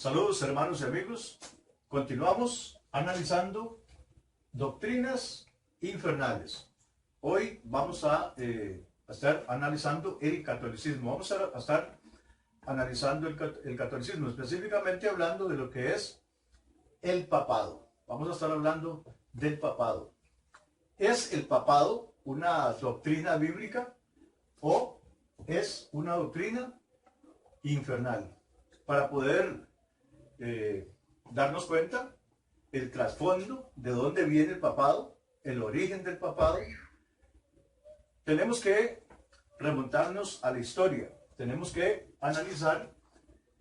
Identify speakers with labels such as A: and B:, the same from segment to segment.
A: Saludos hermanos y amigos, continuamos analizando doctrinas infernales. Hoy vamos a estar analizando el catolicismo, vamos a estar analizando el catolicismo, específicamente hablando de lo que es el papado. Vamos a estar hablando del papado. ¿Es el papado una doctrina bíblica o es una doctrina infernal? Para poder darnos cuenta el trasfondo de dónde viene el papado, el origen del papado, tenemos que remontarnos a la historia, tenemos que analizar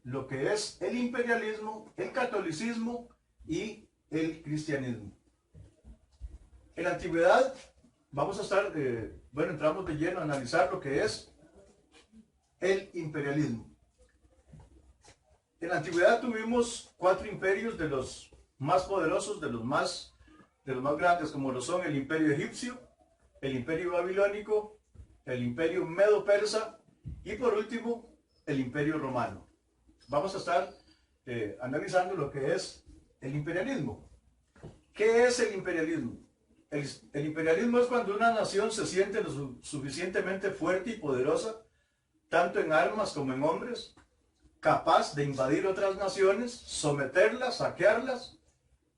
A: lo que es el imperialismo, el catolicismo y el cristianismo. En la antigüedad vamos a estar, entramos de lleno a analizar lo que es el imperialismo. En la antigüedad tuvimos 4 imperios de los más poderosos, de los más grandes, como lo son el imperio egipcio, el imperio babilónico, el imperio medo-persa y por último el imperio romano. Vamos a estar analizando lo que es el imperialismo. ¿Qué es el imperialismo? El imperialismo es cuando una nación se siente lo suficientemente fuerte y poderosa, tanto en armas como en hombres, capaz de invadir otras naciones, someterlas, saquearlas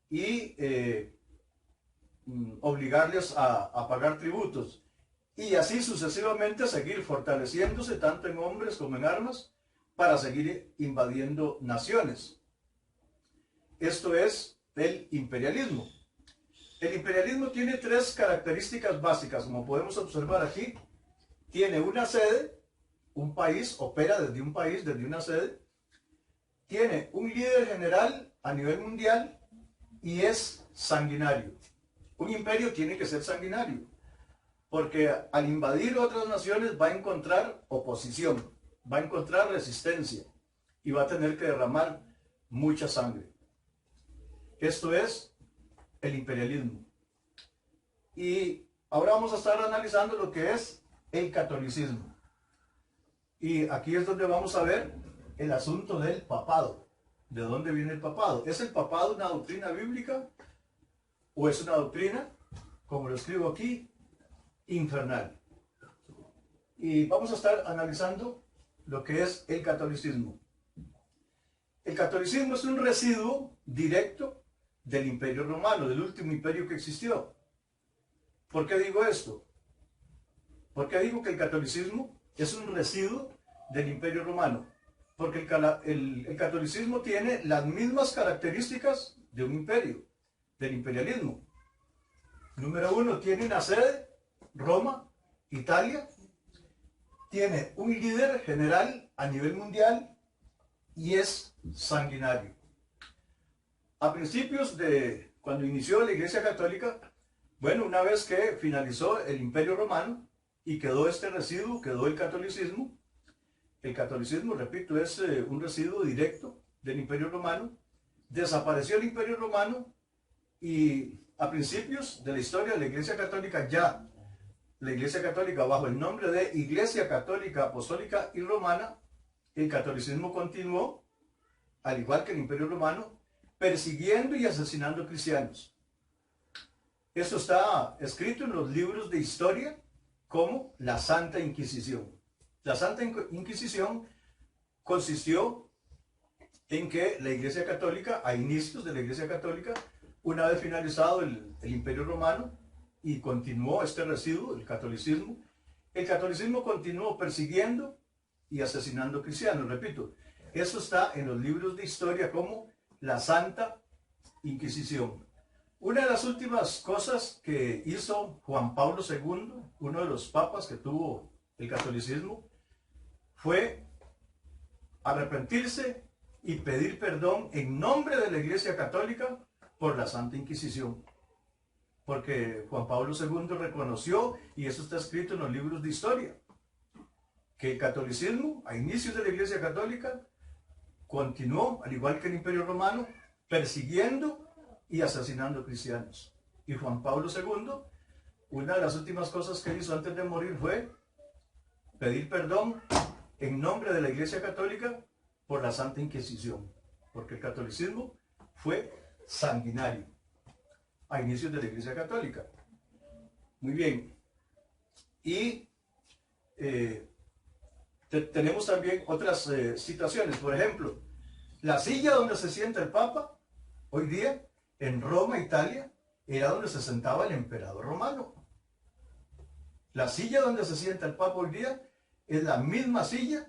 A: y obligarles a pagar tributos. Y así sucesivamente seguir fortaleciéndose tanto en hombres como en armas para seguir invadiendo naciones. Esto es el imperialismo. El imperialismo tiene 3 características básicas, como podemos observar aquí. Tiene una sede. Un país opera desde un país, desde una sede, tiene un líder general a nivel mundial y es sanguinario. Un imperio tiene que ser sanguinario, porque al invadir otras naciones va a encontrar oposición, va a encontrar resistencia y va a tener que derramar mucha sangre. Esto es el imperialismo. Y ahora vamos a estar analizando lo que es el catolicismo. Y aquí es donde vamos a ver el asunto del papado. ¿De dónde viene el papado? ¿Es el papado una doctrina bíblica o es una doctrina, como lo escribo aquí, infernal? Y vamos a estar analizando lo que es el catolicismo. El catolicismo es un residuo directo del imperio romano, del último imperio que existió. ¿Por qué digo esto? ¿Por qué digo que el catolicismo es un residuo del imperio romano? Porque el catolicismo tiene las mismas características de un imperio, del imperialismo. Número 1, tiene una sede, Roma, Italia. Tiene un líder general a nivel mundial y es sanguinario. A principios de cuando inició la Iglesia Católica, una vez que finalizó el imperio romano y quedó este residuo, quedó el catolicismo. El catolicismo, repito, es un residuo directo del imperio romano. Desapareció el imperio romano y a principios de la historia de la Iglesia Católica, ya la Iglesia Católica bajo el nombre de Iglesia Católica Apostólica y Romana, el catolicismo continuó, al igual que el imperio romano, persiguiendo y asesinando cristianos. Esto está escrito en los libros de historia como la Santa Inquisición. La Santa Inquisición consistió en que la Iglesia Católica, a inicios de la Iglesia Católica, una vez finalizado el Imperio Romano y continuó este residuo, el catolicismo continuó persiguiendo y asesinando cristianos. Repito, eso está en los libros de historia como la Santa Inquisición. Una de las últimas cosas que hizo Juan Pablo II, uno de los papas que tuvo el catolicismo, fue arrepentirse y pedir perdón en nombre de la Iglesia Católica por la Santa Inquisición. Porque Juan Pablo II reconoció, y eso está escrito en los libros de historia, que el catolicismo, a inicios de la Iglesia Católica, continuó, al igual que el Imperio Romano, persiguiendo y asesinando cristianos. Y Juan Pablo II, una de las últimas cosas que hizo antes de morir fue pedir perdón en nombre de la Iglesia Católica por la Santa Inquisición. porque el catolicismo fue sanguinario a inicios de la Iglesia Católica. Muy bien. Y tenemos también otras situaciones. Por ejemplo, la silla donde se sienta el Papa hoy día en Roma, Italia, era donde se sentaba el emperador romano. La silla donde se sienta el Papa hoy día es la misma silla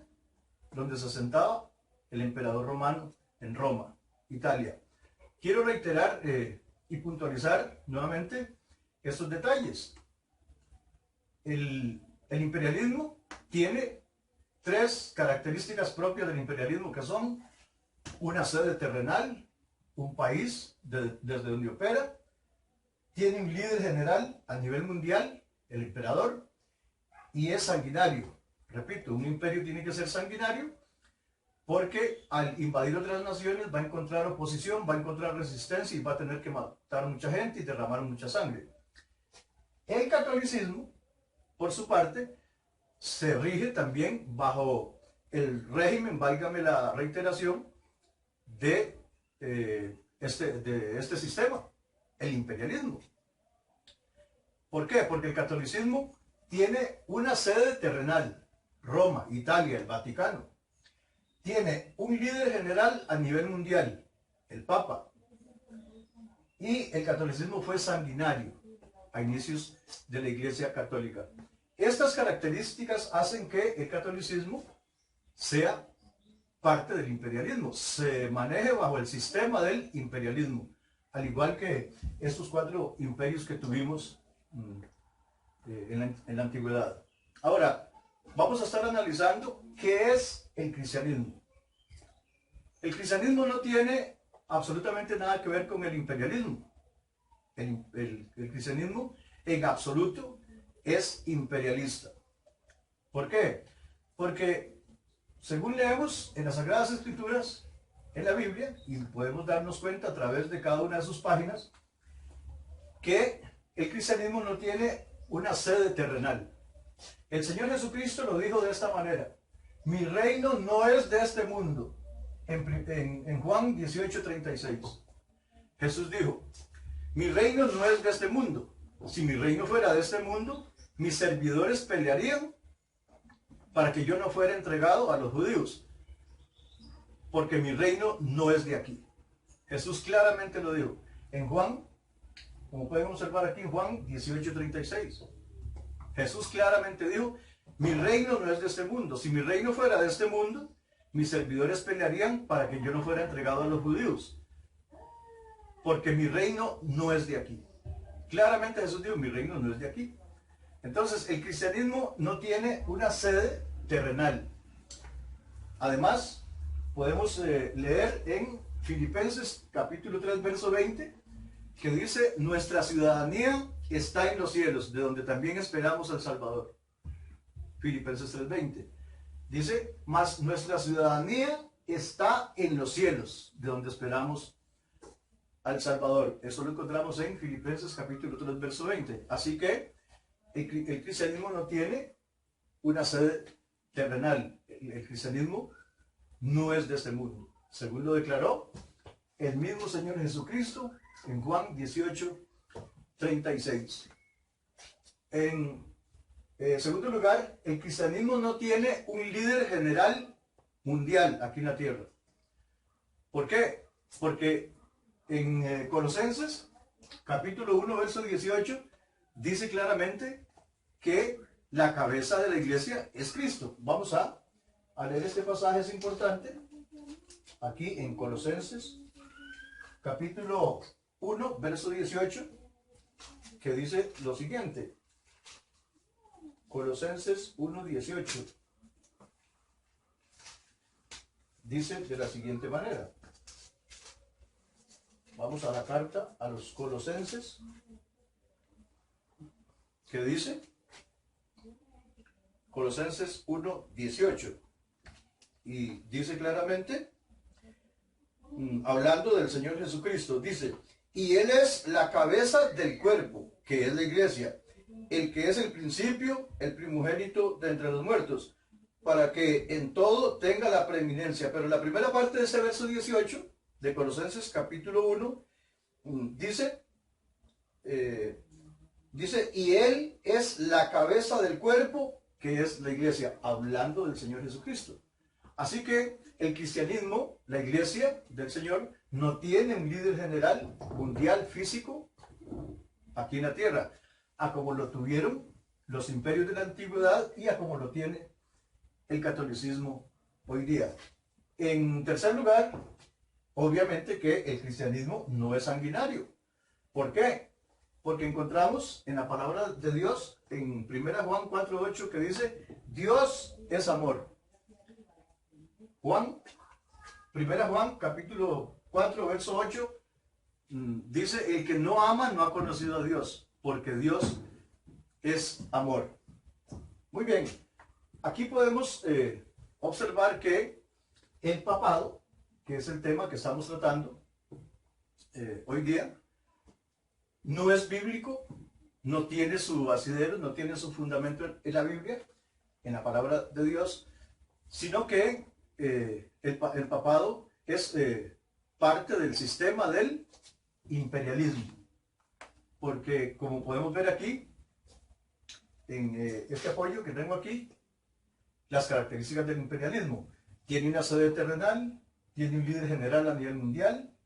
A: donde se sentaba el emperador romano en Roma, Italia. Quiero reiterar y puntualizar nuevamente estos detalles. El imperialismo tiene tres características propias del imperialismo, que son una sede terrenal, un país desde donde opera, tiene un líder general a nivel mundial, el emperador, y es sanguinario. Repito, un imperio tiene que ser sanguinario porque al invadir otras naciones va a encontrar oposición, va a encontrar resistencia y va a tener que matar mucha gente y derramar mucha sangre. El catolicismo, por su parte, se rige también bajo el régimen, válgame la reiteración, de este sistema, el imperialismo. ¿Por qué? Porque el catolicismo tiene una sede terrenal, Roma, Italia, el Vaticano. Tiene un líder general a nivel mundial, el Papa. Y el catolicismo fue sanguinario a inicios de la Iglesia Católica. Estas características hacen que el catolicismo sea parte del imperialismo, se maneje bajo el sistema del imperialismo, al igual que estos cuatro imperios que tuvimos en la antigüedad. Ahora, vamos a estar analizando qué es el cristianismo. El cristianismo no tiene absolutamente nada que ver con el imperialismo. El cristianismo en absoluto es imperialista. ¿Por qué? Porque según leemos en las Sagradas Escrituras, en la Biblia, y podemos darnos cuenta a través de cada una de sus páginas, que el cristianismo no tiene una sede terrenal. El Señor Jesucristo lo dijo de esta manera: mi reino no es de este mundo. En Juan 18:36. Jesús dijo: mi reino no es de este mundo. Si mi reino fuera de este mundo, mis servidores pelearían para que yo no fuera entregado a los judíos, porque mi reino no es de aquí. Jesús claramente lo dijo en Juan, como pueden observar aquí en Juan 18:36. Jesús claramente dijo: mi reino no es de este mundo. Si mi reino fuera de este mundo, mis servidores pelearían para que yo no fuera entregado a los judíos, porque mi reino no es de aquí. Claramente Jesús dijo: mi reino no es de aquí. Entonces, el cristianismo no tiene una sede terrenal. Además, podemos leer en Filipenses capítulo 3, verso 20, que dice: nuestra ciudadanía está en los cielos, de donde también esperamos al Salvador. Filipenses 3:20. Dice: mas nuestra ciudadanía está en los cielos, de donde esperamos al Salvador. Eso lo encontramos en Filipenses capítulo 3, verso 20. Así que el cristianismo no tiene una sede terrenal. El cristianismo no es de este mundo, según lo declaró el mismo Señor Jesucristo en Juan 18:36. En segundo lugar, el cristianismo no tiene un líder general mundial aquí en la tierra. ¿Por qué? Porque en Colosenses capítulo 1, verso 18, dice claramente que la cabeza de la iglesia es Cristo. Vamos a leer este pasaje, es importante, aquí en Colosenses capítulo 1, verso 18, que dice lo siguiente. Colosenses 1, 18. Dice de la siguiente manera. Vamos a la carta a los Colosenses, que dice, Colosenses 1, 18, y dice claramente, hablando del Señor Jesucristo, dice: y Él es la cabeza del cuerpo, que es la iglesia, el que es el principio, el primogénito de entre los muertos, para que en todo tenga la preeminencia. Pero la primera parte de ese verso 18 de Colosenses capítulo 1 dice, y Él es la cabeza del cuerpo, que es la iglesia, hablando del Señor Jesucristo. Así que el cristianismo, la iglesia del Señor, no tiene un líder general mundial físico aquí en la tierra, a como lo tuvieron los imperios de la antigüedad y a como lo tiene el catolicismo hoy día. En tercer lugar, obviamente que el cristianismo no es sanguinario. ¿Por qué? Porque encontramos en la palabra de Dios, en 1 Juan 4:8, que dice, Dios es amor. 1 Juan capítulo 4, verso 8, dice, el que no ama no ha conocido a Dios, porque Dios es amor. Muy bien, aquí podemos observar que el papado, que es el tema que estamos tratando hoy día, no es bíblico, no tiene su asidero, no tiene su fundamento en la Biblia, en la palabra de Dios, sino que el papado es parte del sistema del imperialismo. Porque como podemos ver aquí, en este apoyo que tengo aquí, las características del imperialismo: tiene una sede terrenal, tiene un líder general a nivel mundial,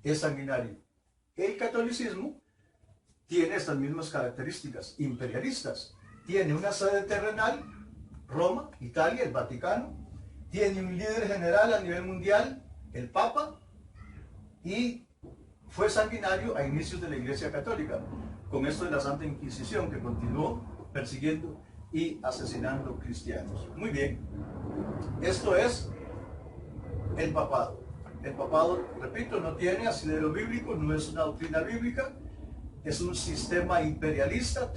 A: es sanguinario. El catolicismo tiene estas mismas características imperialistas. Tiene una sede terrenal, Roma, Italia, el Vaticano. Tiene un líder general a nivel mundial, el Papa. Y fue sanguinario a inicios de la Iglesia Católica, con esto de la Santa Inquisición, que continuó persiguiendo y asesinando cristianos. Muy bien, esto es el papado. El papado, repito, no tiene asidero bíblico, no es una doctrina bíblica, es un sistema imperialista,